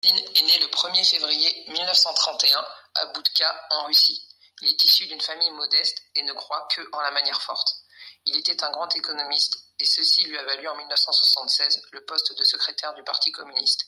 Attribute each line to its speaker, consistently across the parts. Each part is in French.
Speaker 1: Elstine est né le 1er février 1931 à Boudka, en Russie. Il est issu d'une famille modeste et ne croit que en la manière forte. Il était un grand économiste et ceci lui a valu en 1976 le poste de secrétaire du Parti communiste.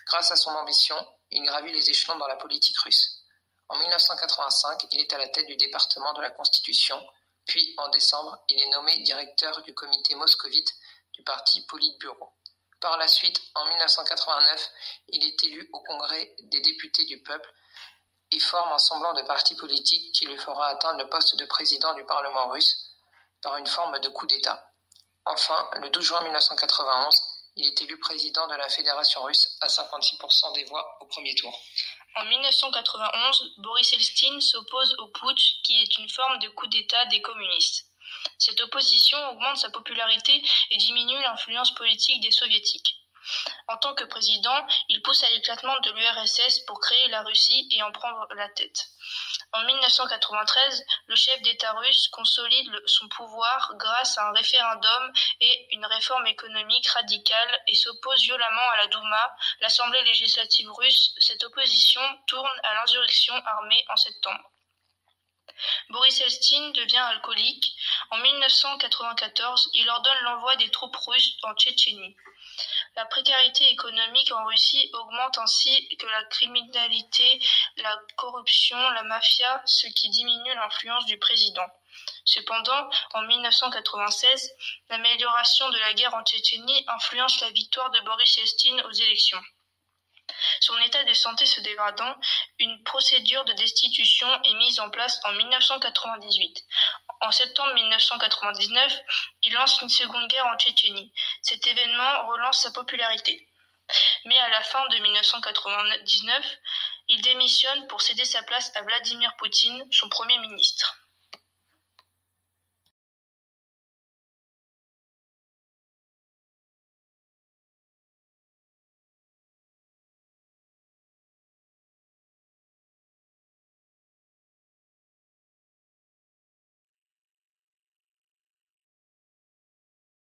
Speaker 1: Grâce à son ambition, il gravit les échelons dans la politique russe. En 1985, il est à la tête du département de la Constitution, puis en décembre, il est nommé directeur du comité moscovite du parti Politburo. Par la suite, en 1989, il est élu au Congrès des députés du peuple et forme un semblant de parti politique qui lui fera atteindre le poste de président du Parlement russe par une forme de coup d'État. Enfin, le 12 juin 1991, il est élu président de la Fédération russe à 56% des voix au premier tour.
Speaker 2: En 1991, Boris Elstine s'oppose au putsch, qui est une forme de coup d'État des communistes. Cette opposition augmente sa popularité et diminue l'influence politique des soviétiques. En tant que président, il pousse à l'éclatement de l'URSS pour créer la Russie et en prendre la tête. En 1993, le chef d'État russe consolide son pouvoir grâce à un référendum et une réforme économique radicale et s'oppose violemment à la Douma, l'Assemblée législative russe. Cette opposition tourne à l'insurrection armée en septembre. Boris Elstine devient alcoolique. En 1994, il ordonne l'envoi des troupes russes en Tchétchénie. La précarité économique en Russie augmente ainsi que la criminalité, la corruption, la mafia, ce qui diminue l'influence du président. Cependant, en 1996, l'amélioration de la guerre en Tchétchénie influence la victoire de Boris Elstine aux élections. Son état de santé se dégradant, une procédure de destitution est mise en place en 1998. En septembre 1999, il lance une seconde guerre en Tchétchénie. Cet événement relance sa popularité. Mais à la fin de 1999, il démissionne pour céder sa place à Vladimir Poutine, son premier ministre.